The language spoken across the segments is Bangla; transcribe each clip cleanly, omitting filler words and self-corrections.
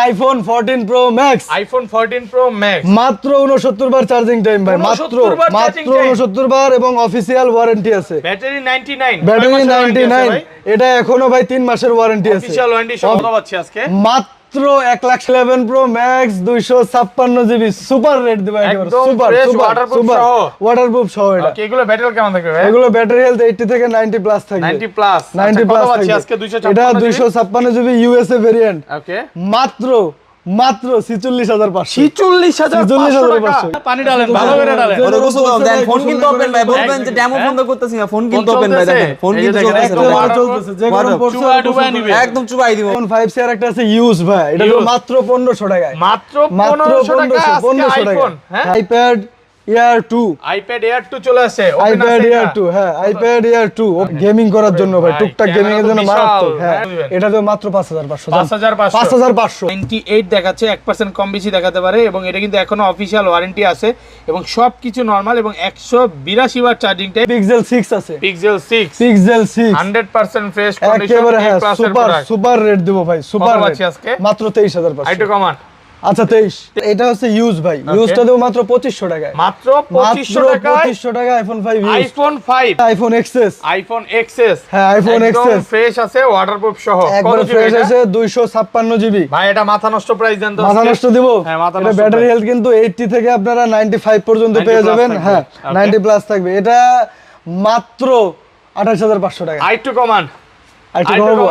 IPhone 14 pro max, iPhone 14 pro max মাত্র 69 বার চার্জিং টাইম ভাই, মাত্র 69 বার, এবং অফিশিয়াল ওয়ারেন্টি আছে। ব্যাটারি 99, ব্যাটারি 99, এটা এখনো ভাই 3 মাসের ওয়ারেন্টি আছে। অফিশিয়াল ওয়ারেন্টি সহ কত পাচ্ছি আজকে? মাত্র 111 pro max 256 GB super rate দিবা একেবারে, সুপার ওয়াটারপ্রুফ সহ। এটা এগুলো ব্যাটারি কেমন থাকবে ভাই? এগুলো ব্যাটারি হেলথ 80 থেকে 90 প্লাস থাকবে। 90 প্লাস 90 প্লাস পাচ্ছি আজকে 256 এটা 256 জিবি ইউএসএ ভেরিয়েন্ট। ওকে, মাত্র 46500। 46500 পানি ডালেন, ভালো করে ডালেন। ওরে গোসল দাও দেন, ফোন কিনতে ওপেন ভাই, বলবেন যে ডেমো বন্ধ করতেছি না, ফোন কিনতে ওপেন ভাই, দেখেন ফোন কিনতে চলতেছে, যে গরম পড়ছে চুবা ডুবাই নিবে, একদম চুবাই দিব। ফোন 5C আর একটা আছে ইউজ ভাই, এটা তো মাত্র 1500 টাকায়, মাত্র 1500 টাকা আজকে আইফোন। হ্যাঁ, আইপ্যাড এয়ার 2, আইপ্যাড এয়ার 2 চলে আসে। আইপ্যাড এয়ার 2, হ্যাঁ আইপ্যাড এয়ার 2 গেমিং করার জন্য ভাই, টুকটাক গেমিং এর জন্য মারাত্মক। হ্যাঁ, এটা তো মাত্র 5500। 98 দেখাচ্ছে, 1% কম বেশি দেখাতে পারে, এবং এটা কিন্তু এখনো অফিশিয়াল ওয়ারেন্টি আছে এবং সবকিছু নরমাল, এবং 182 ওয়াট চার্জিং টাইম। পিক্সেল 6 আছে, পিক্সেল 6 100% ফ্রেশ কন্ডিশন, একেবারে হ্যাঁ, সুপার রেট দেব ভাই, সুপার রেট আজকে মাত্র 23500। আইটো কমান, আচ্ছা 23। এটা হচ্ছে ইউজ ভাই, ইউজটা দেব মাত্র 2500 টাকায়, মাত্র 2500 টাকায় iPhone 5 use, iPhone 5, iPhone XS, iPhone XS. হ্যাঁ আইফোন এক্সএস ফ্রেশ আছে, ওয়াটারপ্রুফ সহ, একবার ফ্রেশ আছে, 256 জিবি ভাই। এটা মাথা নষ্ট প্রাইস দেন তো, মাথা নষ্ট দিব। হ্যাঁ, মাথা এটা নষ্ট। ব্যাটারি হেলথ কিন্তু 80 থেকে আপনারা 95 পর্যন্ত 90 পেয়ে যাবেন। থাকবে। হ্যাঁ, Okay. 90 প্লাস থাকবে। এটা মাত্র 28500 টাকা। আইটো কমান,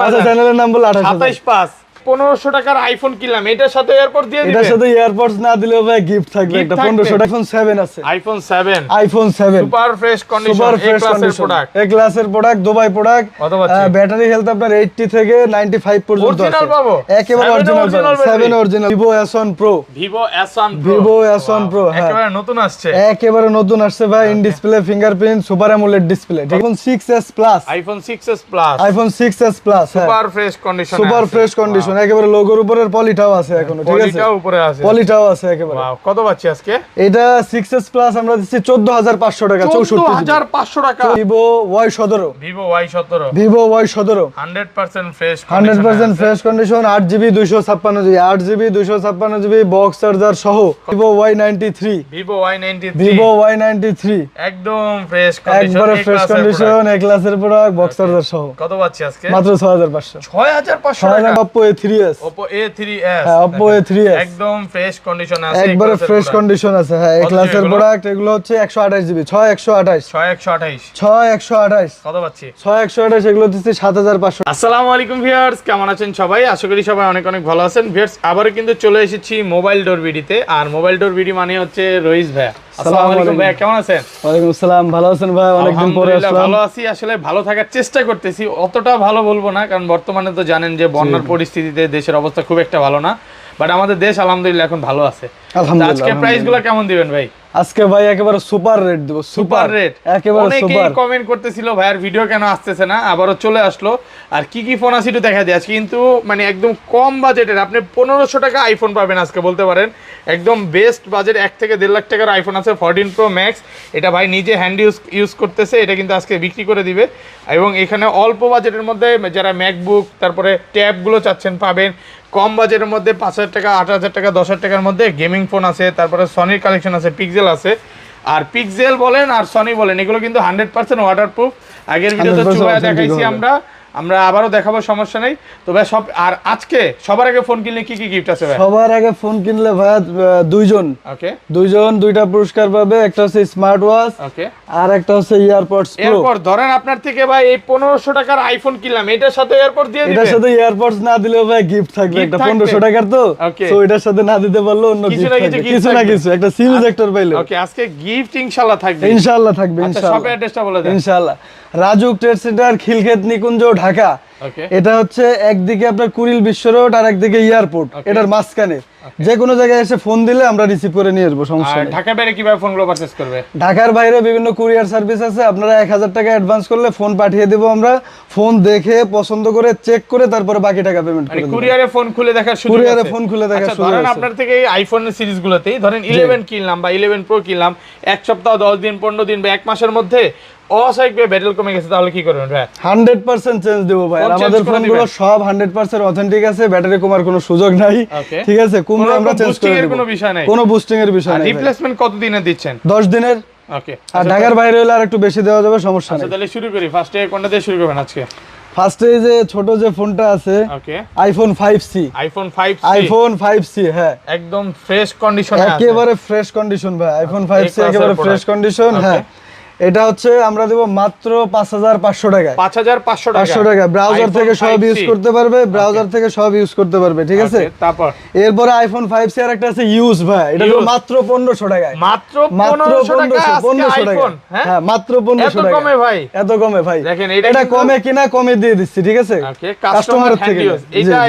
আচ্ছা চ্যানেলের নাম বল 275 1500 টাকার আইফোন কিনলাম, এটার সাথে এয়ারপড দিয়ে দিবেন। এটার সাথে এয়ারপডস না দিলেও ভাই গিফট থাকবে একটা 1500 টাকা। আইফোন 7 আছে, iPhone 7, iPhone 7 super fresh condition, super A fresh ক্লাসের কন্ডিশন, প্রোডাক্ট, এ ক্লাসের প্রোডাক্ট, দুবাই প্রোডাক্ট। কত পাচ্ছি? ব্যাটারি হেলথ আপনার 80 থেকে 95 পর্যন্ত আছে, অরিজিনাল পাবো, একেবারে original 7 original. Vivo S1 Pro, Vivo S1 Pro, Vivo S1 Pro, হ্যাঁ একেবারে নতুন আসছে, একেবারে নতুন আসছে ভাই। In display fingerprint, super AMOLED display. IPhone 6s plus, iPhone 6s plus, iPhone 6s plus, super fresh condition, super fresh condition, একেবারে লোগোর উপরের পলিটাও আছে এখনো, ঠিক আছে, পলিটাও উপরে আছে, পলিটাও আছে একেবারে। ওয়াও, কত পাচ্ছি আজকে? এটা 6s প্লাস আমরা দিচ্ছি 14500 টাকা, 14500 টাকা। Vivo Y17, Vivo Y17, Vivo Y17 100% fresh, 100% fresh condition, 8GB 256GB, 8GB 256GB box charger সহ। Vivo Y93, Vivo Y93, Vivo Y93 একদম ফ্রেশ কন্ডিশন, একবারে ফ্রেশ কন্ডিশন, এ ক্লাসের প্রোডাক্ট, বক্স চার্জার সহ। কত পাচ্ছি আজকে? মাত্র 6500। 6500 টাকা। Oppo A3s, Oppo A3s, হ্যাঁ Oppo A3s একদম ফ্রেশ কন্ডিশন আছে, একবারে ফ্রেশ কন্ডিশন আছে। হ্যাঁ, এই কত ক্লাসের এগুলো? প্রোডাক্ট। এগুলো হচ্ছে 128GB, 6128, 6128 কত পাচ্ছি? 6128 এগুলো দিচ্ছি 7500। আসসালামু আলাইকুম ভিউয়ার্স, কেমন আছেন সবাই? আশা করি সবাই অনেক অনেক ভালো আছেন। ভিউয়ার্স, আবারও কিন্তু চলে এসেছি মোবাইল ডোর ভিডিওতে, আর মোবাইল ডোর ভিডিও মানে হচ্ছে রইস ভাই। আসসালামু আলাইকুম ভাই, কেমন আছেন? ওয়ালাইকুম আসসালাম, ভালো আছেন ভাই? অনেকদিন পরে আলহামদুলিল্লাহ আসলাম। ভালো আছি, আসলে ভালো থাকার চেষ্টা করতেছি, অতটা ভালো বলবো না, কারণ বর্তমানে তো জানেন যে বন্যার পরিস্থিতিতে দেশের অবস্থা খুব একটা ভালো না, বাট আমাদের দেশ আলহামদুলিল্লাহ এখন ভালো আছে। আলহামদুলিল্লাহ। আজকে প্রাইসগুলো কেমন দিবেন ভাই? আজকে ভাই একেবারে সুপার রেট দেব, সুপার রেট, একেবারে অনেকেই সুপার। কমেন্ট করতেছিল ভাইয়ার ভিডিও কেন আসতেছে না, আবারও চলে আসলো। আর কি কি ফোন আছে একটু দেখা দিই আজকে, কিন্তু মানে একদম কম বাজেটের আপনি 1500 টাকা আইফোন পাবেন আজকে, বলতে পারেন একদম বেস্ট বাজেট। 1 থেকে 1.5 লাখ টাকার আইফোন আছে 14 প্রো ম্যাক্স, এটা ভাই নিজে হ্যান্ড ইউজ করতেছে, এটা কিন্তু আজকে বিক্রি করে দিবে। এবং এখানে অল্প বাজেটের মধ্যে যারা ম্যাকবুক তারপরে ট্যাবগুলো চাচ্ছেন পাবেন, কম বাজেটের মধ্যে 5000 টাকা, 8000 টাকা, 10000 টাকার মধ্যে গেমিং ফোন আছে, তারপরে সনির কালেকশন আছে, পিক্সেল আছে। আর পিক্সেল বলেন আর সনি বলেন, এগুলো কিন্তু 100% ওয়াটারপ্রুফ। আগের ভিডিওতে চুবায়া দেখাইছি আমরা আবারও দেখাবো, সমস্যা নেই। তো ভাই সব, আর আজকে সবার আগে ফোন কিনলে কি কি গিফট আছে ভাই? সবার আগে ফোন কিনলে ভাই দুইজন, ওকে, দুইজন দুইটা পুরস্কার পাবে। একটা হচ্ছে স্মার্ট ওয়াচ, ওকে, আর একটা হচ্ছে ইয়ারপডস প্রো। এরপর ধরেন আপনার থেকে ভাই এই 1500 টাকার আইফোন কিনলাম, এটার সাথে এয়ারপড দিয়ে দিবেন। এটার সাথে ইয়ারপডস না দিলেও ভাই গিফট থাকবে একটা 1500 টাকার, তো তো এটার সাথে না দিতে পারলো অন্য গিফট থাকবে, কিছু না কিছু একটা সিম ইজেক্টর পাইলো। ওকে, আজকে গিফট ইনশাআল্লাহ থাকবে, ইনশাআল্লাহ থাকবে, আচ্ছা ইনশাআল্লাহ। শপের অ্যাড্রেসটা বলে দেন। ইনশাআল্লাহ রাজুক ট্রেড সেন্টার, খিলক্ষেত নিকুঞ্জ, ঢাকা। ওকে, এটা হচ্ছে একদিকে আপনার কুড়িল বিশ্ব রোড আর একদিকে এয়ারপোর্ট, এটার মাঝখানে। যে কোনো জায়গায় এসে ফোন দিলে আমরা রিসিভ করে নিয়ে আসবো, সমস্যা আর নেই। ঢাকার বাইরে কিভাবে ফোনগুলো পারচেজ করবে? ঢাকার বাইরে বিভিন্ন কুরিয়ার সার্ভিস আছে, আপনারা 1000 টাকা অ্যাডভান্স করলে ফোন পাঠিয়ে দেবো আমরা। ফোন দেখে পছন্দ করে চেক করে তারপরে বাকি টাকা পেমেন্ট করে দেব। কুরিয়ারে ফোন খুলে দেখার সুযোগ আছে, কুরিয়ারে ফোন খুলে দেখার আচ্ছা, সুযোগ ধরেন আছে। আপনার থেকে এই আইফোনের সিরিজগুলোতেই ধরেন 11 কিনলাম বা 11 প্রো কিনলাম, এক সপ্তাহ 10 দিন 15 দিন বা এক মাসের মধ্যে অস্বাভাবিক ব্যাটেল কমে গেছে, তাহলে কি করবেন ভাই? 100% চেঞ্জ দেবো ভাই। Phone আর change আমাদের করে ফোনগুলো দিবেন? সব 100% অথেন্টিক আছে, ব্যাটারি কমার কোনো সুযোগ নাই। Okay. ঠিক আছে, কমলে কোনো আমরা রকম চেঞ্জ boosting করে এর দেব। কোনো বিষয় নাই? কোনো বুস্টিং এর বিষয় নাই। রিপ্লেসমেন্ট কত দিনে দিচ্ছেন? 10 দিনের। ওকে, আর ঢাকার বাইরে হলে আর একটু বেশি দেওয়া যাবে, সমস্যা আচ্ছা নেই। তাহলে শুরু করি। ফার্স্টে কোনটা দিয়ে শুরু করবেন আজকে? ফার্স্টে যে ছোট যে ফোনটা আছে, ওকে, iPhone 5C। IPhone 5C, iPhone 5C, হ্যাঁ, একদম ফ্রেশ কন্ডিশনে আছে, একেবারে ফ্রেশ কন্ডিশন ভাই। আইফোন 5C class একেবারে এর ফ্রেশ product। Condition, Okay. হ্যাঁ। এটা হচ্ছে আমরা দেব মাত্র 5500 টাকায়। 5500 টাকা। 500 টাকা ব্রাউজার iPhone থেকে সব 5C ইউজ করতে পারবে, ব্রাউজার থেকে সব ইউজ করতে পারবে, ঠিক আছে। Okay, তারপর এরপরে আইফোন 5C আর একটা আছে ইউজ ভাই, এটা দেব Use। মাত্র 1500 টাকায়। মাত্র মাত্র 1500 টাকা আজকে 1500 টাকা, আইফোন, হ্যাঁ হ্যাঁ, মাত্র 1500 এত টাকা। কমে ভাই? এত কমে ভাই। দেখেন, এটা এটা কিন্তু- কমে কিনা কমে দিয়ে দিচ্ছি, ঠিক আছে। ওকে, কাস্টমার থেকে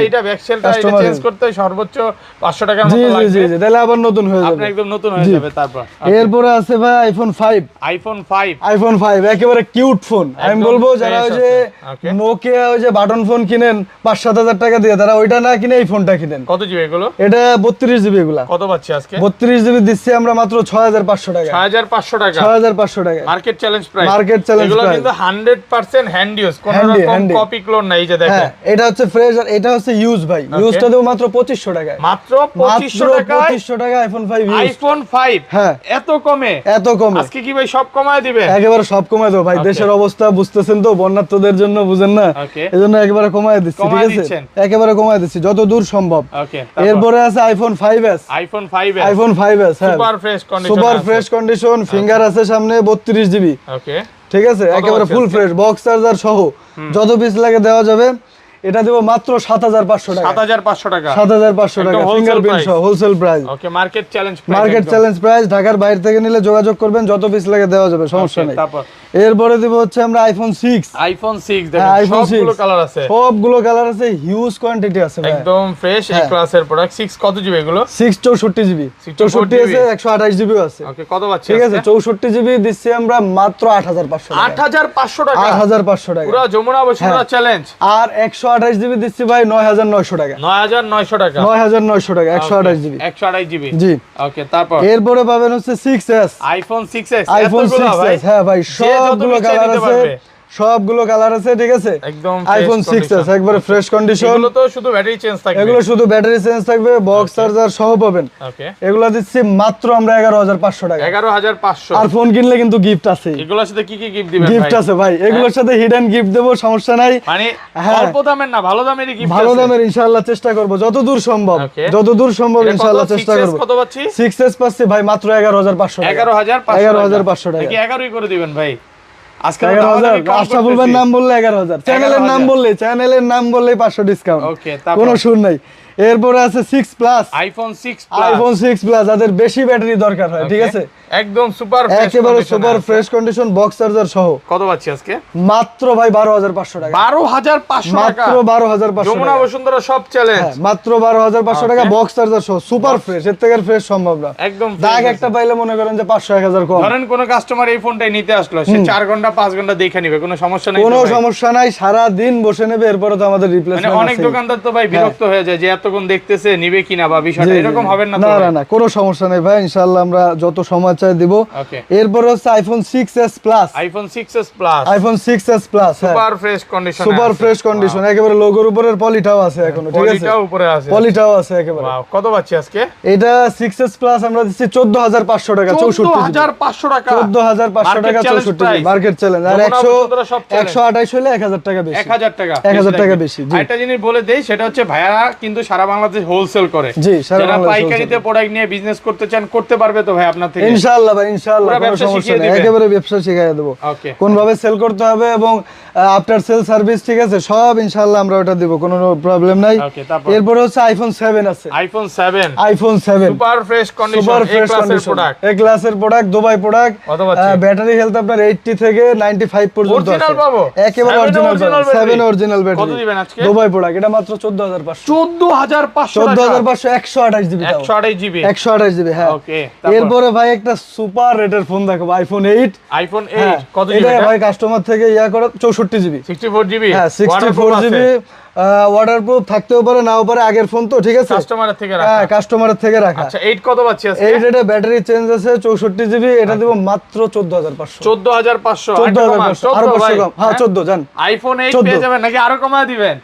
এটা ব্যাকসেলটা এটা Customer চেঞ্জ জি। করতে সর্বোচ্চ 500 টাকার জি মতো জি জি লাগবে। জি, তাহলে আবার নতুন হয়ে আপনি যাবে। একদম নতুন হয়ে জি। যাবে। তারপর এরপরে আছে ভাই আইফোন 5। আইফোন 5 আইফোন 5 একেবারে কিউট ফোন। আমি একদম বলবো যারা fresh ওই যে আছে। Okay. নোকিয়া ওই যে বাটন ফোন কিনেন 5-7 টাকা দিয়ে, তারা ওইটা না কিনে এই ফোনটা কিনেন। কত জিবি এগুলো? এটা 32 জিবি, এগুলা কত পাচ্ছি আজকে? 32 জিবি দিচ্ছি আমরা মাত্র 6500 টাকা। 6500 টাকা 6500 টাকা market challenge price. Market challenge এগুলো price। কিন্তু 100% হ্যান্ড ইউজ, কোনো Handy, রকম handy। কপি ক্লোন নাই। এই যে হ্যাঁ, দেখেন, এটা হচ্ছে ফ্রেশ আর এটা হচ্ছে ইউজ ভাই। ইউজটা দেব মাত্র 2500 টাকায়। মাত্র 2500 টাকায় 2500 টাকা আইফোন 5 ইউজ। আইফোন 5 হ্যাঁ, এত কমে? এত কমে। আজকে কি ভাই সব কমায় দিবেন? একেবারে সব কমায় দেবো ভাই। Okay. দেশের অবস্থা বুঝতেছেন তো, বন্যার্থদের জন্য, বুঝেন না, Okay. এজন্য একেবারে কমায় দিচ্ছি, ঠিক কমায় আছে। দিচ্ছেন? একেবারে কমায় দিচ্ছি যত দূর সম্ভব। ওকে, এরপরে আছে আইফোন 5s। আইফোন 5 এর আইফোন 5s, হ্যাঁ, super fresh condition, super fresh condition, finger আছে সামনে 32 জিবি, ওকে, ঠিক আছে, একেবারে আছে ফুল আজকে? ফ্রেশ, বক্স চার্জার সহ যত পিস লাগে দেওয়া যাবে। এটা দেব মাত্র 7500 টাকা। 7500 টাকা 7500 টাকা একদম wholesale ফিঙ্গারপ্রিন্ট price। সহ, wholesale price. Okay, market challenge price. Market challenge price. ঢাকার বাইরে থেকে নিলে যোগাযোগ করবেন, যত পিস লাগে দেওয়া যাবে, সমস্যা নেই। তারপর এরপরে দিব হচ্ছে আমরা আইফোন 6। আইফোন 6 হ্যাঁ, দেখেন, iPhone সবগুলো 6 কালার আছে, সবগুলো কালার আছে, হিউজ কোয়ান্টিটি আছে ভাই। একদম ফ্রেশ এই হ্যাঁ। ক্লাসের প্রোডাক্ট। 6 কত জিবি এগুলো? 6 64 জিবি, 64 আছে, 128 জিবিও আছে, ওকে, কত পাচ্ছি ঠিক আছে। 64 জিবি দিচ্ছি আমরা মাত্র 8500 টাকা। 8500 টাকা 8500 টাকা। পুরো যমুনা বসুন্ধরা হ্যাঁ। চ্যালেঞ্জ। আর 128 জিবি দিচ্ছি ভাই 9900 টাকা। 9900 টাকা 9900 টাকা 128 জিবি। 128 জিবি, জি। ওকে, তারপর এরপরে পাবেন হচ্ছে 6s। IPhone 6s। আইফোন এতগুলো ভাই? 6s, হ্যাঁ ভাই, যে যত সবগুলো নিচে কালার নিতে আছে, পারবে। সবগুলো কালার আছে, ঠিক আছে। একদম আইফোন 6s একবারে ফ্রেশ কন্ডিশন। এগুলো তো শুধু ব্যাটারি চেঞ্জ থাকবে। এগুলো শুধু ব্যাটারি চেঞ্জ থাকবে, বক্স চার্জার সহ পাবেন। ওকে, এগুলো দিচ্ছি মাত্র আমরা 11500 টাকা। 11500। আর ফোন কিনলে কিন্তু গিফট আছে, এগুলোর সাথে কি কি গিফট দিবেন ভাই? গিফট আছে ভাই, এগুলোর সাথে হিডেন গিফট দেবো, সমস্যা নাই। মানে হ্যাঁ। অল্প দামের না, ভালো দামেরই গিফট ভালো দামের ইনশাআল্লাহ চেষ্টা করব, যতদূর সম্ভব, Okay. যতদূর সম্ভব ইনশাআল্লাহ চেষ্টা করব। কত পাচ্ছি? 6s পাচ্ছি ভাই মাত্র 11500 টাকা। 11500 11500 টাকা। কি 11ই করে দিবেন ভাই? আজকে 11000 আশরাফুল নাম বললে 11000, চ্যানেলের নাম 11,000 বললে 500 ডিসকাউন্ট। ওকে, তারপর কোনো সুর নাই। এরপরে আছে 6 plus. IPhone 6 plus. IPhone 6 plus যাদের বেশি ব্যাটারি দরকার হয়, ঠিক আছে, একদম সুপার ফ্রেশ, একেবারে super fresh condition, box charger সহ কত পাচ্ছি আজকে? মাত্র ভাই 12500 টাকা। 12500 টাকা মাত্র 12500 যমুনা টাকা। বসুন্ধরা সব চ্যালেঞ্জ। হ্যাঁ, মাত্র 12500 টাকা, Okay. বক্স চার্জার সহ, সুপার ফ্রেশ, এর থেকে ফ্রেশ সম্ভব না। একদম দাগ fresh একটা আছে। পাইলে মনে করেন যে 500-1000 কম। ধরেন কোন কাস্টমার এই ফোনটাই নিতে আসলো, সে 4 ঘন্টা 5 ঘন্টা দেখে নিবে, কোনো সমস্যা নেই তো কোনো ভাই? সমস্যা নাই, সারা দিন বসে নেবে, এরপরে তো আমাদের মানে রিপ্লেসমেন্ট অনেক আছে। দোকানদার তো ভাই বিরক্ত হয়ে যায় যে এতক্ষণ দেখতেছে নিবে কিনা বা বিষয়টা এরকম হবে না তো না ভাই? না না, কোনো সমস্যা নেই ভাই, ইনশাআল্লাহ আমরা যত সময় চাই দিব। ওকে, এরপরে হচ্ছে iPhone 6s plus. IPhone 6s plus iPhone 6s plus, হ্যাঁ, super fresh condition, super fresh condition, একেবারে লোগোর উপরের পলিটাও আছে এখনো, ঠিক আছে, পলিটাও উপরে আছে। পলিটাও আছে একেবারে। ওয়াও, কত পাচ্ছি আজকে? এটা 6s প্লাস আমরা দিচ্ছি 14500 টাকা, 64 জিবি। 14500 টাকা 14500 টাকা, 64 জিবি, মার্কেট চ্যালেঞ্জ। আর 128 হলে 1000 টাকা বেশি। 1000 টাকা 1000 টাকা বেশি, জি। একটা জিনিস বলে দেই, সেটা হচ্ছে ভাইয়া কিন্তু সারা বাংলাদেশ হোলসেল করে। জি, সারা যারা বাংলাদেশ পাইকারিতে প্রোডাক্ট নিয়ে বিজনেস করতে চান করতে পারবে তো ভাই আপনার থেকে? ইনশাআল্লাহ ভাই, ইনশাআল্লাহ, পুরো কোনো ব্যবসা সমস্যা শিখিয়ে নেই, দিবেন। একেবারে ব্যবসা শিখিয়ে দেব, ওকে, কোন ভাবে সেল করতে হবে এবং আফটার সেল সার্ভিস, ঠিক আছে, সব ইনশাআল্লাহ আমরা ওটা দিব, কোনো প্রবলেম নাই। ওকে, তারপর এরপর হচ্ছে আইফোন 7 আছে। IPhone 7 iPhone 7 super fresh condition, super এই ফ্রেশ ক্লাসের কন্ডিশন, প্রোডাক্ট। এক ক্লাসের প্রোডাক্ট, দুবাই প্রোডাক্ট। কত পাচ্ছি? ব্যাটারি হেলথ আপনার 80 থেকে 95 পর্যন্ত আছে, Original পাবো? একেবারে 7 অরিজিনাল original পাবেন, battery? 7 অরিজিনাল কত ব্যাটারি, দিবেন আজকে? দুবাই প্রোডাক্ট, এটা মাত্র 14500। 14500 টাকা 14500, 128 জিবি, 128 জিবি। 128 জিবি, হ্যাঁ। ওকে, তারপর? এরপরে ভাই একটা সুপার রেটের ফোন দেখো, আইফোন 8। আইফোন হ্যাঁ, 8 কত এটা জিবি? ভাই কাস্টমার থেকে ইয়া করে 64 জিবি, 64 জিবি, হ্যাঁ, 64 জিবি, ওয়াটারপ্রুফ থাকতেও পারে নাও পারে, আগের ফোন তো, ঠিক আছে, কাস্টমারের থেকে রাখা। হ্যাঁ কাস্টমারের থেকে রাখা। আচ্ছা 8 কত পাচ্ছি আজকে? এই রেটে ব্যাটারি চেঞ্জ আছে 64 জিবি, এটা দেব মাত্র 14500। 14500 14500 আরো 500 কম, হ্যাঁ 14 জান। আইফোন 8 পেয়ে যাবেন নাকি আরো কমায় দিবেন?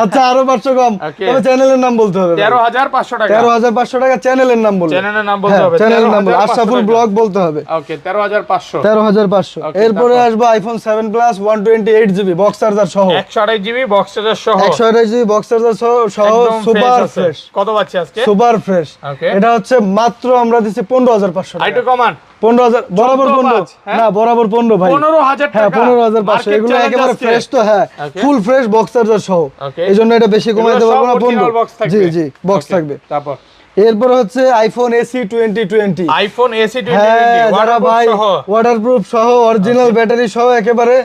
আচ্ছা আরো 500 কম, Okay. তবে চ্যানেলের নাম বলতে হবে। 13500 টাকা। 13500 টাকা চ্যানেলের নাম বলবে। চ্যানেলের নাম বলতে হবে। চ্যানেলের নাম বলবে, 13500 আশরাফুল ব্লগ বলতে হবে। ওকে 13500। 13500। Okay, এরপরে তারপর? আসবে iPhone 7 plus 128 GB box charger সহ। 128 জিবি বক্স চার্জার সহ। 128 জিবি বক্স চার্জার সহ একদম সুপার fresh আছে। ফ্রেশ। কত পাচ্ছি আজকে? Super fresh. Okay. এটা হচ্ছে মাত্র আমরা দিচ্ছি 15500 টাকা। আইটু কমান 15000 বরাবর 15, হ্যাঁ? না বরাবর 15 ভাই। 15000 হ্যাঁ টাকা। 15500। Market এগুলো challenge একেবারে আজকে। ফ্রেশ তো, হ্যাঁ Okay. Full fresh box charger সহ। Okay. এইজন্য এটা বেশি কমাইতে এগুলো পারবো না, সব original box 15। থাকবে। জি জি বক্স Okay, থাকবে। তারপর এরপর হচ্ছে আইফোন এসি 2020। আইফোন এসি 2020 হ্যাঁ যারা ভাই সহ। ওয়াটারপ্রুফ সহ অরিজিনাল ব্যাটারি সহ একেবারে,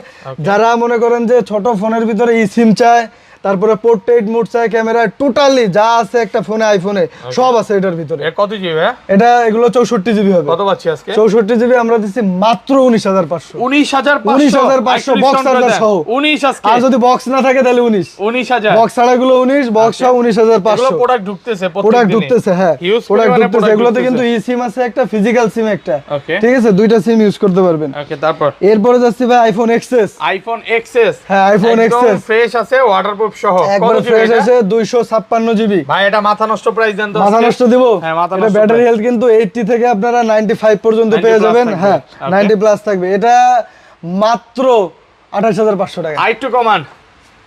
যারা মনে করেন যে ছোট ফোনের ভিতরে ই সিম চায়, তারপরে পোর্ট্রেট মোড চায়, ক্যামেরা টোটালি যা আছে একটা ফোনে আইফোনে সব আছে এটার ভিতরে। এ কত জিবি ভাই? এটা এগুলো 64 জিবি হবে। কত পাচ্ছি আজকে? 64 জিবি আমরা দিচ্ছি মাত্র 19500। 19500 বক্স চার্জার সহ। 19 আজকে। আর যদি বক্স না থাকে তাহলে 19। 19000 বক্স ছাড়া গুলো 19, বক্স সহ এগুলো 19500। প্রোডাক্ট ঢুকতেছে প্রোডাক্ট ঢুকতেছে, হ্যাঁ Huge প্রোডাক্ট পরিমাণে ঢুকতেছে। product এগুলোতে ঢুকতেছে। কিন্তু ই সিম আছে একটা, ফিজিক্যাল সিম একটা, Okay. ঠিক আছে, দুইটা সিম ইউজ করতে পারবেন। ওকে তারপর এরপরে যাচ্ছি ভাই আইফোন এক্সএস। IPhone XS. হ্যাঁ, iPhone XS ফ্রেশ আছে ওয়াটারপ্রুফ সহ। একবার কত জিবি ফ্রেশ এটা? আছে 256 জিবি। ভাই এটা মাথা নষ্ট প্রাইস দেন তো মাথা আজকে। নষ্ট দিব। হ্যাঁ, মাথা এটা নষ্ট ব্যাটারি price। হেলথ কিন্তু 80 থেকে আপনারা 95 পর্যন্ত 90 পেয়ে plus যাবেন। থাকবে। হ্যাঁ Okay. 90 প্লাস থাকবে। এটা মাত্র 28500 টাকা। আইটু কমান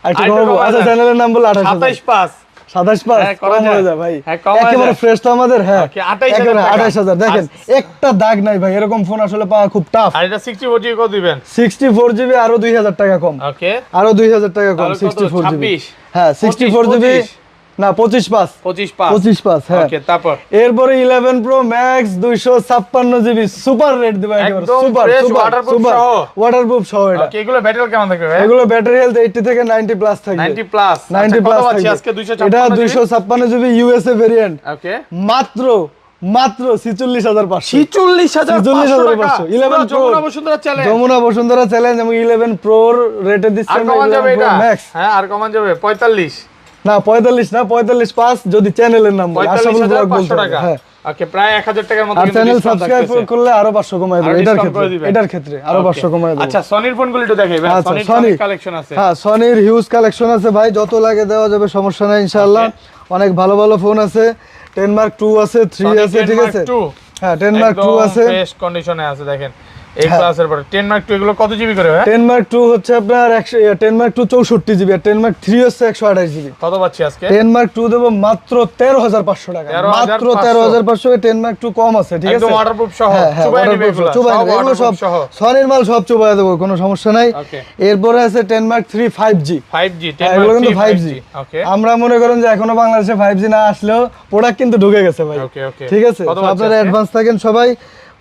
আইটি আরেকটু কমাবো। কমায় আচ্ছা দেন। চ্যানেলের নাম বলে 28000। 27 পাস 27 পাস হ্যাঁ, করা কম হয়ে যায়। যায় ভাই। হ্যাঁ, কমায় একেবারে যায়। ফ্রেশ তো আমাদের। হ্যাঁ Okay, 28000 একেবারে টাকা। 28000। দেখেন একটা দাগ নাই ভাই, এরকম ফোন আসলে পাওয়া খুব টাফ। আর এটা 64 জিবি কত দিবেন? 64 জিবি আরো 2000 টাকা কম। ওকে আরো 2000 টাকা কম। তাহলে কত? 64 জিবি। 26? হ্যাঁ 64 জিবি 25? না 25 পাস। 25 pass 25 pass. হ্যাঁ ওকে তারপর এরপরে 11 pro max 256 GB super rate দিবা একেবারে একদম super fresh super waterproof super সহ। ওয়াটারপ্রুফ সহ এটা। ওকে এগুলো ব্যাটারি কেমন থাকবে ভাই? এগুলো ব্যাটারি হেলথ 80 থেকে 90 প্লাস থাকবে। 90 প্লাস 90 প্লাস পাচ্ছি থাকবে। আজকে এটা 256 256 জিবি ইউএসএ ভেরিয়েন্ট ওকে মাত্র 46500। 46500 11 Pro Jamuna Bashundhara challenge Jamuna Bashundhara challenge এবং 11 প্রোর রেটে দিচ্ছে আর কমান যাবে এটা ম্যাক্স। হ্যাঁ আর কমান যাবে 45 না 45 না 45 পাস যদি চ্যানেলের নাম বলে আশরাফুল ব্লগ বলতে 45500 হবে। টাকা হ্যাঁ ওকে প্রায় 1000 টাকার মতো আর কিন্তু চ্যানেল discount সাবস্ক্রাইব থাকতেছে। করলে আরো 500 কমায় দেব আরো এটার discount ক্ষেত্রে। করে দিবেন। এটার ক্ষেত্রে আরো 500 কমায় দেব। আচ্ছা সনির ফোনগুলো একটু দেখাই ভাই আচ্ছা, সনির Sony কালেকশন আছে হ্যাঁ সনির হিউজ কালেকশন আছে ভাই, যত লাগে দেওয়া যাবে, সমস্যা নাই ইনশাআল্লাহ। অনেক ভালো ভালো ফোন আছে। 10 মার্ক 2 আছে, 3 Sony আছে, 10 ঠিক Mark আছে। II হ্যাঁ 10 মার্ক 2 আছে। ফ্রেশ কন্ডিশনে আছে দেখেন এই ক্লাসের পরে 10 মার্ক 2 এগুলো কত জিবি করে ভাই? 10 মার্ক 2 হচ্ছে আপনার 10 মার্ক 2 64 জিবি আর 10 মার্ক 3 হচ্ছে 128 জিবি। কত পাচ্ছি আজকে? 10 মার্ক 2 দেব মাত্র 13500 টাকা। 13,500 মাত্র 13500 এ 10 মার্ক 2 কম আছে, ঠিক আছে। একদম ওয়াটারপ্রুফ সহ হ্যাঁ হ্যাঁ চুবাই নিবে waterproof এগুলো চুবাই সব নেবে, এগুলো সব waterproof সহ সনির মাল সব চুবাই দেবো, কোনো সমস্যা নাই। ওকে এরপরে আছে 10 মার্ক 3 5G। 5G 10 হ্যাঁ, এগুলো মার্ক কিন্তু 3 5G। ওকে আমরা মনে করেন যে এখনো বাংলাদেশে 5G না আসলেও প্রোডাক্ট কিন্তু ঢুকে গেছে ভাই। ওকে ওকে ঠিক আছে, কত তো পাচ্ছি আপনারা আজকে? অ্যাডভান্স থাকেন সবাই।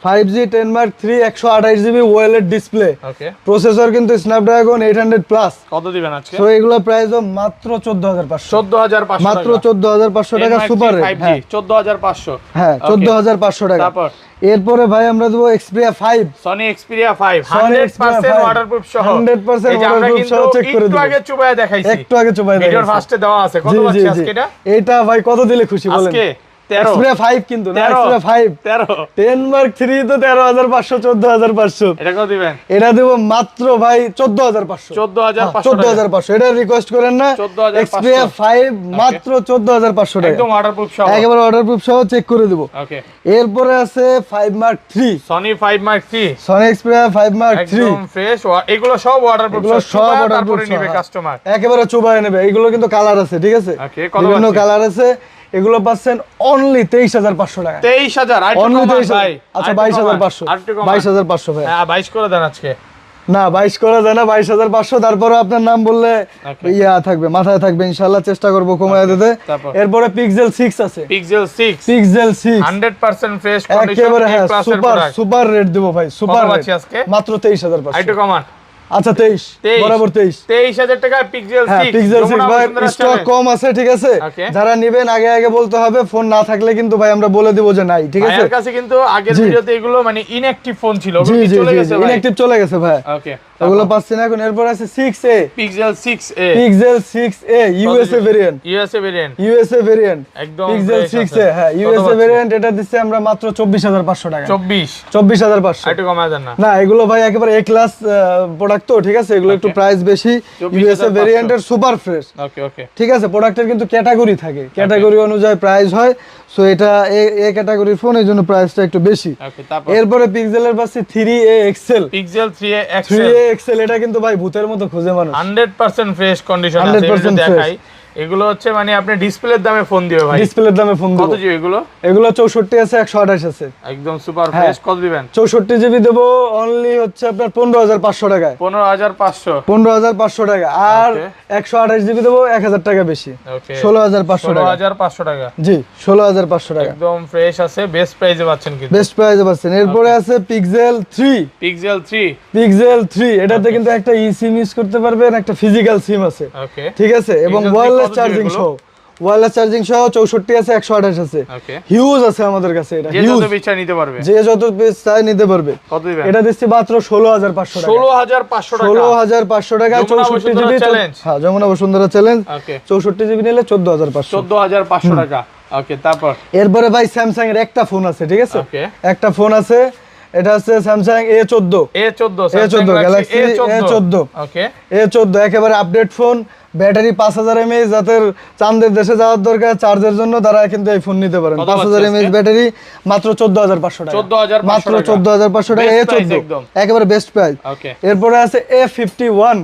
5G 10 মার্ক 3 128 জিবি ওয়েলেড ডিসপ্লে, ওকে প্রসেসর কিন্তু স্ন্যাপড্রাগন 800 প্লাস। কত দিবেন আজকে? তো এগুলো প্রাইস মাত্র 14500। 14500 মাত্র 14500 টাকা সুপার রেট। 5G হ্যাঁ 14500 হ্যাঁ 14500 টাকা। তারপর এরপরে ভাই আমরা দেবো Xperia 5। Sony Xperia 5 Sony Xperia 100% 5 waterproof সহ 100% এই যে আমরা waterproof কিন্তু সহ check করে একটু দিবো। আগে চুবায় দেখাইছি একটু আগে চুবাই ভিডিওর ফার্স্টে দেওয়া আছে কত পাচ্ছি আজকে এটা? এটা ভাই কত দিলে খুশি বলেন? আজকে 13 Xperia 5 কিন্তু না, 13 Xperia 5 13 10 মার্ক 3 তো 13500 14500। এটা কত দিবেন? এটা দেব মাত্র ভাই 14500। 14500 14500 এটা রিকোয়েস্ট করেন না। 14500 Xperia 5 মাত্র 14500 টাকা। একদম ওয়াটারপ্রুফ সহ একেবারে ওয়াটারপ্রুফ সহ চেক করে দেব। ওকে এরপরে আছে 5 mark 3 Sony 5 Mark 3 Sony Xperia 5 mark 3। একদম ফ্রেশ এগুলো সব ওয়াটারপ্রুফ এগুলো সব তারপরে waterproof নিবে সহ। কাস্টমার একেবারে চুবায় নেবে। এগুলো কিন্তু কালার আছে, ঠিক আছে, ওকে কত বিভিন্ন পাচ্ছি? কালার আছে। এগুলো পাচ্ছেন অনলি 23500 টাকা। 23000 আর অনলি কমান 23000। ভাই আচ্ছা আর একটু কমান, 22500। আর একটু কমান। 22500 ভাই। হ্যাঁ 22 করে দেন আজকে না 22 করা যায় না, 22500। তারপরে আপনার নাম বললে Okay. ইয়া থাকবে, মাথায় থাকবে, ইনশাআল্লাহ চেষ্টা করব কমায় দিতে। তারপর? এরপরে পিক্সেল 6 আছে। Pixel 6 পিক্সেল 6 100% ফ্রেশ কন্ডিশন একেবারে A হ্যাঁ ক্লাসের সুপার প্রোডাক্ট সুপার রেট দেব ভাই, সুপার রেট পাচ্ছি আজকে? মাত্র 23500। আইটু কমান আচ্ছা 23 23 বরাবর 23। 23000 টাকা পিক্সেল 6 হ্যাঁ পিক্সেল 6 ভাই স্টক কম আছে, ঠিক আছে। Okay. যারা নেবেন আগে আগে বলতে হবে, ফোন না থাকলে কিন্তু ভাই আমরা বলে দিব যে নাই, ঠিক আছে। ভাইয়ের কাছে কিন্তু আগের জি। ভিডিওতে এগুলো মানে ইনঅ্যাকটিভ ফোন ছিল জি ওগুলো কি জি চলে জি গেছে ভাই? ইনঅ্যাকটিভ চলে গেছে ভাই। ওকে ওগুলো পাচ্ছি না এখন। এরপর আছে 6A, pixel 6a, pixel 6A USA variant, USA variant, USA variant একদম পিক্সেল fresh 6A, আছে। হ্যাঁ কত ইউএসএ পাচ্ছি? ভেরিয়েন্ট। এটা দিচ্ছে আমরা মাত্র 24,500 টাকা। 24,500। একটু কমায় দেন না। না এগুলো ভাই একেবারে এ ক্লাস প্রোডাক্ট তো, ঠিক আছে, এগুলো একটু প্রাইস বেশি। 24,500 ইউএসএ ভেরিয়েন্টের সুপার ফ্রেশ, ওকে ওকে, ঠিক আছে। প্রোডাক্টের কিন্তু ক্যাটাগরি থাকে, ক্যাটাগরি অনুযায়ী প্রাইস হয়। সো এটা এ ক্যাটাগরির ফোন, এই জন্য প্রাইসটা একটু বেশি। ওকে তারপর এরপরে পিক্সেলের পাচ্ছি 3A Excel, pixel 3a XL 3A Excel. এটা কিন্তু ভাই ভূতের মতো খুঁজে মানুষ। 100% ফ্রেশ কন্ডিশন আছে, 100% এটা দেখাই। এগুলো হচ্ছে মানে আপনি ডিসপ্লের দামে ফোন দিবে ভাই। ডিসপ্লের দামে ফোন কত দেবো। জিবি এগুলো? এগুলো 64 আছে, 128 আছে, একদম সুপার ফ্রেশ। কত দিবেন? 64 জিবি দেবো অনলি হচ্ছে আপনার 15,500 টাকায়, 15,500। 15,500 টাকা। আর Okay. 128 জিবি দেবো 1,000 টাকা বেশি, ওকে 16,500 টাকা। 16,500 টাকা, জি 16,500 টাকা একদম ফ্রেশ আছে, বেস্ট প্রাইসে পাচ্ছেন কিন্তু। বেস্ট প্রাইসে পাচ্ছেন। এরপরে আছে পিক্সেল 3, পিক্সেল 3, পিক্সেল 3। এটাতে কিন্তু একটা ই সিম ইউজ করতে পারবেন, একটা ফিজিক্যাল সিম আছে, ওকে ঠিক আছে, এবং Pixel 3 ওয়্যারলেস কত চার্জিং জিবি সহ, ওয়্যারলেস চার্জিং সহ 64 আছে, 128 আছে, ওকে। হিউজ আছে আমাদের কাছে। এটা যে হিউজ, যত ইচ্ছা নিতে পারবে। যে যত পিস চাই নিতে পারবে। কত দিবেন? এটা দিচ্ছি মাত্র 16,500 টাকা, 16,500 টাকা। 16,500 টাকা। Jamuna 64 Bashundhara GB, challenge। হ্যাঁ Jamuna Bashundhara challenge. Okay 64 GB নিলে 14,500। 14,500 টাকা। ওকে তারপর এরপরে ভাই স্যামসাং এর একটা ফোন আছে, ঠিক আছে, ওকে। একটা ফোন আছে, এটা হচ্ছে Samsung A14, A14 Galaxy A14, ওকে A14 একেবারে আপডেট ফোন। ব্যাটারি 5000 mAh, যাদের চাঁদের দেশে যাওয়ার দরকার চার্জের জন্য, তারা কিন্তু এই ফোন নিতে পারেন। কত 5000 পাচ্ছেন mAh ব্যাটারি, মাত্র 14,500 টাকা, 14,500 মাত্র টাকা। 14,500 টাকা। Best price A14 একদম। একেবারে বেস্ট প্রাইস। ওকে এরপরে আছে A51,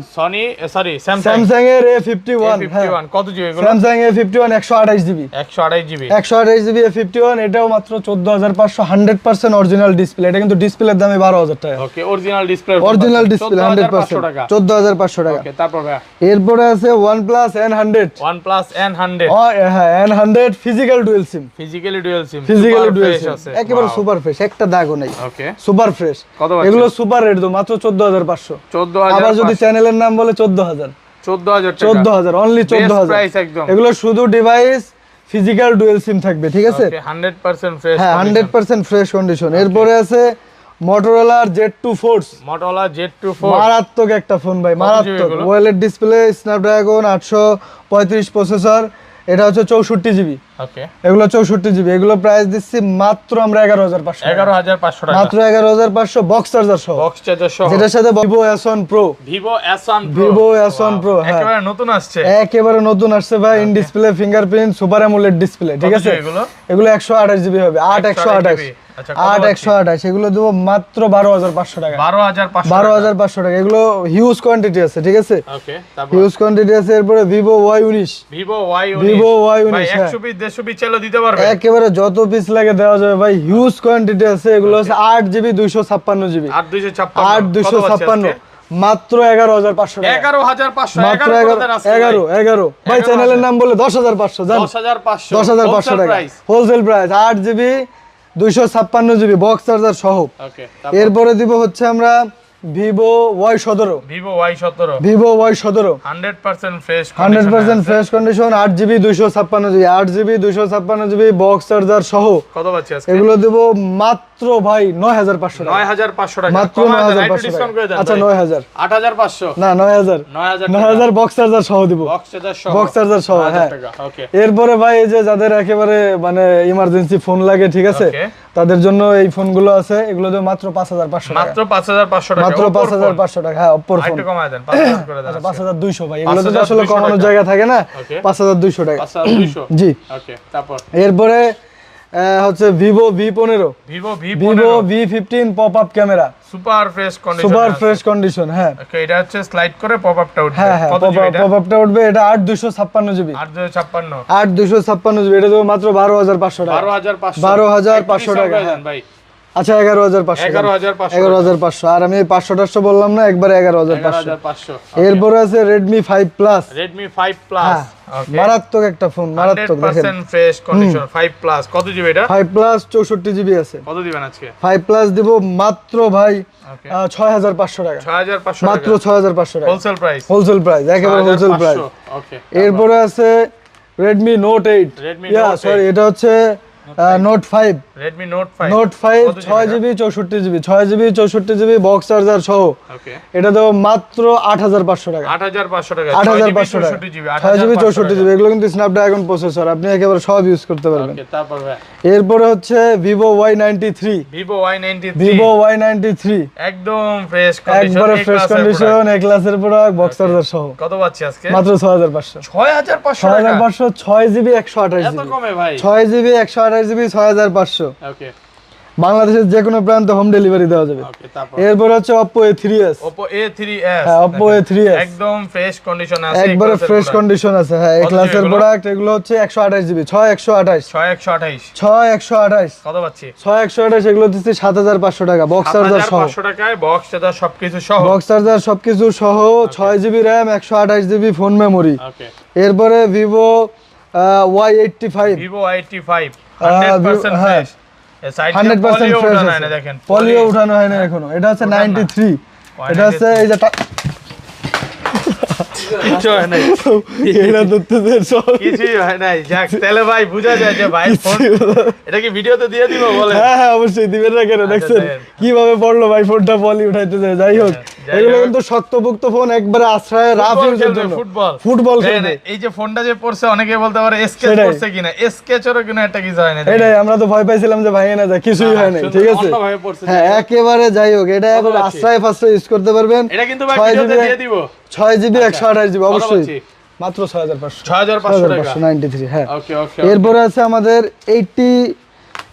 স্যামসাং স্যামসাং এর A51, হ্যাঁ A51 কত জিবি এগুলো? Samsung A51 128 GB, 128 GB. 128 GB A51। এটাও মাত্র 14,500, 100% অরিজিনাল ডিসপ্লে। এটা কিন্তু ডিসপ্লের দামে 12,000 টাকা, ওকে অরিজিনাল ডিসপ্লে, অরিজিনাল ডিসপ্লে 100%, টাকা। 14,500 টাকা। ওকে তারপর ভাই এরপরে আছে OnePlus N100, OnePlus N100 হ্যাঁ N100 physical dual SIM, physically dual SIM, physically dual fresh সিম, আছে একেবারে সুপার ফ্রেশ, একটা দাগও নেই, ওকে সুপার ফ্রেশ। কত পাচ্ছেন? এগুলো সুপার রেট তো মাত্র 14,500। 14,500 আবার যদি চ্যানেলের নাম বলে 14,000, 14,000 টাকা, 14,000 অনলি, 14,000 প্রাইস একদম। এগুলো শুধু ডিভাইস ফিজিক্যাল ডুয়াল সিম থাকবে, ঠিক আছে, ওকে 100% ফ্রেশ, হ্যাঁ 100% ফ্রেশ কন্ডিশন। এরপরে আছে Motorola Z2 Force, Motorola Z2 Force মারাত্মক একটা ফোন ভাই, মারাত্মক। এগুলো? ওয়েলেড ডিসপ্লে, স্ন্যাপড্রাগন 835 প্রসেসর। এটা হচ্ছে 64 জিবি, ওকে এগুলো 64 জিবি। এগুলো প্রাইস দিচ্ছি মাত্র আমরা 11,500 টাকা, 11,500 টাকা, মাত্র 11,500 বক্স চার্জার সহ, বক্স চার্জার সহ, যেটার সাথে Vivo S1 Pro, Vivo S1 Pro, Vivo S1 Pro, হ্যাঁ একেবারে নতুন আসছে। একেবারে নতুন আসছে ভাই। In display fingerprint super AMOLED display, ঠিক কত আছে। জিবি এগুলো? এগুলো 128 জিবি হবে, 128 জিবি। আচ্ছা, কত পাচ্ছি? 128 এগুলো দেবো মাত্র 12,500 টাকা, 12,500 12,500 টাকা। এগুলো হিউজ কোয়ান্টিটি আছে, ঠিক আছে, ওকে তারপর হিউজ কোয়ান্টিটি আছে। এরপরে Vivo Y19, Vivo Y19, Vivo Y19, ভাই হ্যাঁ। 100 পিস 150 পিস চাইলে দিতে পারবে? একেবারে যত পিস লাগে দেওয়া যাবে ভাই, হিউজ কোয়ান্টিটি আছে। এগুলো হচ্ছে 8 জিবি 256 জিবি, 8,256, 8,256 মাত্র 11,500 টাকা, 11,500, মাত্র 11 11 ভাই। চ্যানেলের নাম বলে 10,500, জান 10,500, 10,500 টাকা wholesale price. 8 GB 256 GB box charger সহ। ওকে এরপরে দিব হচ্ছে আমরা Vivo Y17, Vivo Y17, Vivo Y17 100% fresh, 100% fresh condition, 8 GB 256 GB, 8 GB 256 GB box charger সহ। কত পাচ্ছি আজকে? এগুলো দেব মাত্র ভাই 9,500 টাকা, 9,500 টাকা, মাত্র কমায় দেন, একটু 9,500 ডিসকাউন্ট করে দেন। আচ্ছা 9,000, 8,500, না 9,000, 9,000 9,000 বক্স চার্জার সহ দিব, বক্স চার্জার সহ, বক্স চার্জার সহ, 9,000 হ্যাঁ। টাকা, ওকে এরপরে ভাই এই যে যাদের একেবারে মানে ইমার্জেন্সি ফোন লাগে, ঠিক আছে, Okay. তাদের জন্য এই ফোনগুলো আছে। এগুলো দেব মাত্র 5,500 টাকা, মাত্র 5,500 টাকা, মাত্র 5,500 টাকা, হ্যাঁ অপ্পোর ফোন। একটু কমায় দেন, 5,000 করে দেন। আচ্ছা 5,200 ভাই, এগুলো তো 5,200 আসলে কমানোর টাকা। জায়গা থাকে না, Okay. 5,200 টাকা, 5,200, জি। ওকে তারপর এরপরে হচ্ছে Vivo V15, Vivo Vivo V15, V15 pop up camera, super fresh condition, super fresh condition, হ্যাঁ ওকে এটা হচ্ছে স্লাইড করে পপ আপটা উঠবে। হ্যাঁ হ্যাঁ, কত জিবি এটা? পপ আপটা উঠবে। এটা 8,256 জিবি, 8,256, 8,256 জিবি। এটা দেবো মাত্র 12,500 টাকা, 12,500, 12,500 টাকা, দেন ভাই। আচ্ছা 11,500, 11,500, 11,500। আর আমি 500 বললাম না, একবারে 11,500। 11,500, এরপরে আছে Redmi 5 Plus, Redmi 5 Plus, হ্যাঁ ওকে মারাত্মক একটা ফোন, মারাত্মক। দেখেন 100% ফ্রেশ কন্ডিশন 5 Plus, কত জিবি এটা? 5 Plus 64 জিবি আছে। কত দিবেন আজকে? 5 Plus দিব মাত্র ভাই ওকে 6,500 টাকা, 6,500 মাত্র টাকা, 6,500 টাকা হোলসেল প্রাইস, হোলসেল প্রাইস, একেবারে হোলসেল প্রাইস। ওকে এরপরে আছে Redmi Note 8, Redmi ইয়া Note সরি 8, এটা হচ্ছে নোট 5 Redmi Note 5 নোট 5 কত GB 6GB 64GB 6GB 64GB box charger সহ ওকে এটা দেবো মাত্র 8500 টাকা 8500 টাকা 8500 টাকা 64GB 6GB 64GB এগুলো কিন্তু স্ন্যাপড্রাগন প্রসেসর আপনি একেবারে সব ইউজ করতে পারবেন ওকে তারপর ভাই এরপরে হচ্ছে Vivo Y93 Vivo Y93 Vivo Y93 একদম ফ্রেশ কন্ডিশন একবারে ফ্রেশ কন্ডিশন এ ক্লাসের প্রোডাক্ট বক্স চার্জার সহ কত পাচ্ছি আজকে মাত্র 6500 6500 টাকা 6500 6GB 128GB এত কমে ভাই 6GB 128GB 6500 ওকে বাংলাদেশের যে কোনো প্রান্তে হোম ডেলিভারি দেওয়া যাবে ওকে তারপর এরপর হচ্ছে Oppo A3s Oppo A3s হ্যাঁ Oppo A3s একদম ফ্রেশ কন্ডিশন আছে একবারে ফ্রেশ কন্ডিশন আছে হ্যাঁ এই কত ক্লাসের এগুলো? প্রোডাক্ট এগুলো হচ্ছে 128GB 6128 6128 6128 কত পাচ্ছি 6128 এগুলো দিচ্ছি 7500 টাকা বক্স চার্জার সহ 7500 টাকায় বক্স চার্জার সবকিছু সহ বক্স চার্জার সবকিছু সহ 6GB RAM 128GB phone memory ওকে এরপরে Vivo Y85 Vivo Y85 100% হ্যাঁ। ফ্রেশ এই সাইড 100% ফ্রেশ উঠানো হয় আছে না দেখেন পলিও উঠানো হয় না এখনো এটা হচ্ছে 93 এটা হচ্ছে এই যে কিছু হয় নাই এটা ধরতে দেন সব কিছুই হয় নাই যাক তাহলে ভাই বোঝা যায় যে ভাই ফোন এটা কি ভিডিওতে দিয়ে দিব বলে হ্যাঁ হ্যাঁ অবশ্যই দিবেন না কেন দেখছেন দেন। কিভাবে পড়লো ভাই ফোনটা পলি উঠাইতে যায় যাই হোক যাই এগুলো হোক। কিন্তু শক্তপোক্ত ফোন একবারে আশ্রয় রাফ ইউজের জন্য ফুটবল খেলবে এই যে ফোনটা যে পড়ছে অনেকে বলতে পারে স্কেচ সেটাই। পড়ছে কিনা স্কেচেরও কিনা একটা কিছু হয় না এটাই আমরা তো ভয় পাইছিলাম যে ভাই না যায় কিছুই হয় না শুধু ঠিক আছে অন্যভাবে পড়ছে। হ্যাঁ একেবারে যাই হোক এটা এখন পাচ্ছি? আশ্রয় ফাশ্রয় ইউজ করতে পারবেন এটা কিন্তু ভাই 6GB ভিডিওতে দিয়ে দিব 6GB 128GB অবশ্যই পাচ্ছি? মাত্র 6500 6500 টাকা 6593 হ্যাঁ ওকে ওকে এরপরে আছে আমাদের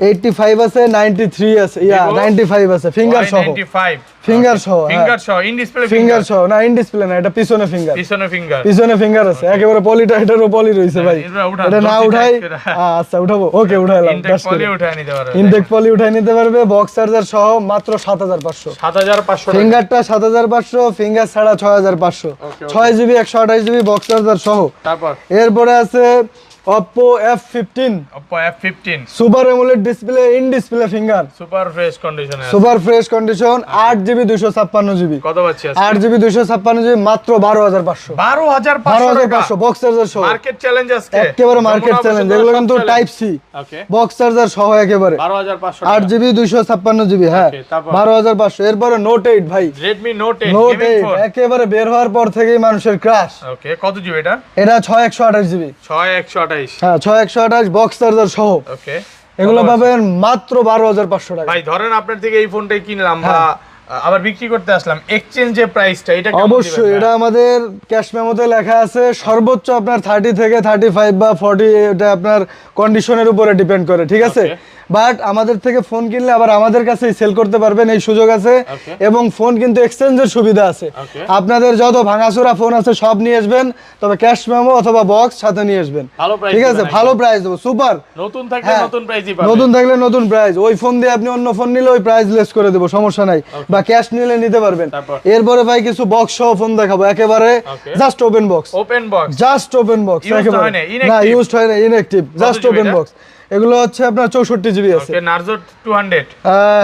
85 আছে 93 আছে ইয়া Vivo 95 আছে ফিঙ্গার সহ 95 ফিঙ্গার সহ ফিঙ্গার সহ ইন ডিসপ্লে ফিঙ্গার সহ না ইন ডিসপ্লে না এটা পিছনে ফিঙ্গার পিছনে ফিঙ্গার পিছনে ফিঙ্গার আছে একেবারে পলিটা এটারও পলি রইছে ভাই এটা উঠান, এটা না ধরছি উঠাই টাইট করে। আচ্ছা উঠাবো ওকে উঠাইলাম ইনটেক পলি উঠায় নিতে পারবে ইনটেক পলি উঠাই নিতে পারবে বক্স চার্জার সহ মাত্র 7500 7500 টাকা ফিঙ্গারটা 7500 ফিঙ্গার ছাড়া 6500 Okay, 6GB 128GB box charger সহ তারপর এরপরে আছে Oppo F15 Oppo F15 super AMOLED display in display finger super fresh কন্ডিশনে আছে super fresh condition 8GB 256GB কত পাচ্ছি আজকে 8GB 256GB মাত্র 12500 12500 টাকা 12500 বক্স চার্জার সহ মার্কেট চ্যালেঞ্জ আজকে একেবারে মার্কেট চ্যালেঞ্জ এগুলো কিন্তু type C okay box charger সহ একেবারে 12500 টাকা 8GB 256GB হ্যাঁ Okay, তারপর? 12500 এরপরে নোট 8 ভাই Redmi Note 8 note gaming 8 phone একেবারে বের হওয়ার পর থেকেই মানুষের ক্রাশ ওকে কত জিবি এটা এটা 6128GB 6128 হ্যাঁ 6128 বক্স চার্জার সহ ওকে এগুলো পাবেন মাত্র 12500 টাকা ভাই ধরেন আপনার থেকে এই ফোনটাই কিনলাম বা আবার বিক্রি করতে আসলাম এক্সচেঞ্জের প্রাইসটা এটা কেমন অবশ্যই দিবেন এটা আমাদের ক্যাশ মেমোতে লেখা আছে সর্বোচ্চ আপনার 30 থেকে 35 বা 40 এটা আপনার কন্ডিশনের উপরে ডিপেন্ড করে ঠিক আছে বাট আমাদের থেকে ফোন কিনলে আবার আমাদের কাছেই সেল করতে পারবেন এই সুযোগ আছে Okay. এবং ফোন কিন্তু এক্সচেঞ্জের সুবিধা আছে Okay. আপনাদের যত ভাঙাচোরা ফোন আছে সব নিয়ে আসবেন তবে ক্যাশ মেমো অথবা বক্স সাথে নিয়ে আসবেন ভালো price ঠিক আছে দিবেন ভালো প্রাইস দেবো সুপার নতুন থাকলে হ্যাঁ। নতুন প্রাইসই পাবেন নতুন থাকলে নতুন প্রাইস ওই ফোন দিয়ে আপনি অন্য ফোন নিলে ওই প্রাইস লেস করে দেবো সমস্যা নাই বা ক্যাশ নিলে নিতে পারবেন তারপর? এরপরে ভাই কিছু বক্স সহ ফোন দেখাবো একেবারে Okay. Just open box open box just open box Used একেবারে হয় না, না inactive? ইউজড হয় না ইনঅ্যাকটিভ জাস্ট GB ওপেন এটা? বক্স এগুলো হচ্ছে আপনার 64GB আছে ওকে নার্জো 200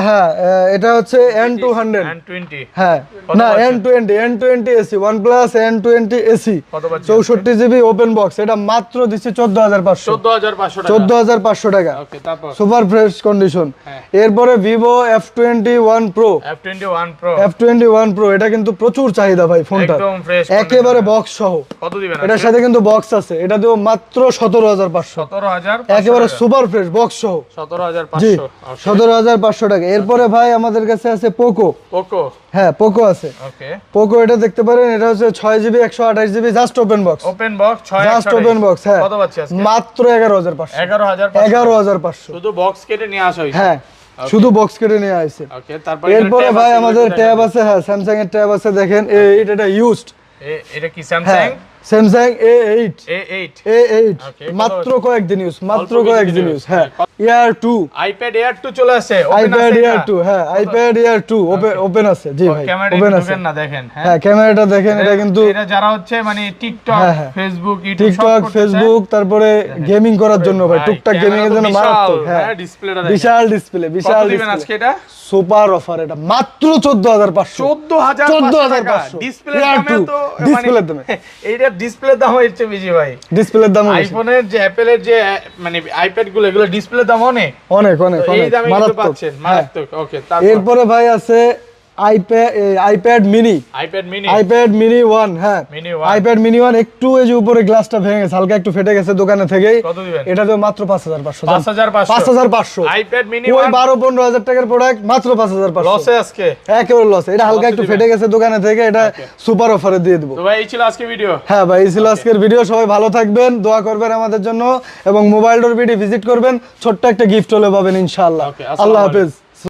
হ্যাঁ এটা হচ্ছে N200 and 20 হ্যাঁ কত না পাচ্ছেন? N20 AC OnePlus N20 AC কত পাচ্ছেন? 64GB ওপেন বক্স এটা মাত্র দিচ্ছি 14500 14500 টাকা 14500 টাকা ওকে তারপর সুপার ফ্রেশ কন্ডিশন হ্যাঁ। এরপরে Vivo F21 Pro F21 Pro F21 Pro এটা কিন্তু প্রচুর চাহিদা ভাই ফোনটা একদম ফ্রেশ একেবারে বক্স সহ কত দিবেন এটার সাথে কিন্তু বক্স আছে এটা দেবো মাত্র 17500 17500 একেবারে সুপার ফ্রেশ বক্স সহ জি 17500 17500 টাকা এরপরে ভাই আমাদের কাছে আছে পোকো পোকো হ্যাঁ পোকো আছে ওকে পোকো এটা দেখতে পারেন এটা হচ্ছে 6GB 128GB just open box open box 6 just open box হ্যাঁ কত পাচ্ছি আজকে মাত্র 11500 11500 11500 শুধু বক্স কেটে নিয়ে আসা হইছে হ্যাঁ শুধু বক্স কেটে নিয়ে আসছে ওকে তারপর এরপরে ভাই আমাদের ট্যাব আছে হ্যাঁ স্যামসাং এর ট্যাব আছে দেখেন এটা ইউজড এটা কি Samsung Samsung A8 A8 A8 Okay, মাত্র কয়েকদিন ইউজ মাত্র অল্প কয়েকদিন কিছুদিন ইউজ use, হ্যাঁ হ্যাঁ। Air 2 আইপ্যাড Air 2 চলে আসে iPad Air 2 হ্যাঁ iPad Air 2 ওপেন আছে জি ভাই ক্যামেরা ওপেন আছে দেখেন না দেখেন হ্যাঁ ক্যামেরাটা দেখেন এটা কিন্তু এটা যারা হচ্ছে মানে টিকটক হ্যাঁ, হ্যাঁ। ফেসবুক ইউটিউব টিকটক ফেসবুক তারপরে গেমিং করার জন্য ভাই ভাই, টুকটাক গেমিং এর জন্য ক্যামেরা তো মারাত্মক বিশাল, হ্যাঁ হ্যাঁ, ডিসপ্লেটা দেখেন। বিশাল ডিসপ্লে কত বিশাল দিবেন আজকে ডিসপ্লে এটা সুপার অফার এটা মাত্র 14500 14500 ডিসপ্লে Air দামে 2 তো ডিসপ্লের দামে এইটা ডিসপ্লে দাম হচ্ছে বেশি ভাই ডিসপ্লের দাম বেশি আইফোনের যে অ্যাপেলের যে মানে আইপ্যাড গুলো এগুলো ডিসপ্লে দাম অনেক, অনেক অনেক তো এই অনেক দামে কিন্তু মারাত্মক। পাচ্ছেন, হ্যাঁ। মারাত্মক। ওকে, তারপর এরপরে ভাই আছে iPad mini, iPad mini, iPad mini 1। হ্যাঁ, মিনি 1 আইপ্যাড মিনি 1 একটু এই যে উপরে গ্লাসটা ভেঙে গেছে, হালকা একটু ফেটে গেছে দোকানে থেকেই। কত দিবেন? এটা তো মাত্র 5500। 5500 5500 আইপ্যাড মিনি ওই 1 12-15 হাজার টাকার প্রোডাক্ট মাত্র 5500। লসে আজকে। একেবারে লস। এটা হালকা লসে একটু দিবেন। ফেটে গেছে দোকানে থেকে, এটা সুপার অফারে দিয়ে দেবো। তো ভাই এই ছিল আজকে ভিডিও। হ্যাঁ ভাই, এই ছিল আজকের ভিডিও। সবাই ভালো থাকবেন, দোয়া করবেন আমাদের জন্য এবং মোবাইল ডোর ভিডিও ভিজিট করবেন। ছোট্ট একটা গিফট হলে পাবেন ইনশাআল্লাহ। Okay, আসসালামু আল্লাহ আলাইকুম। হাফেজ।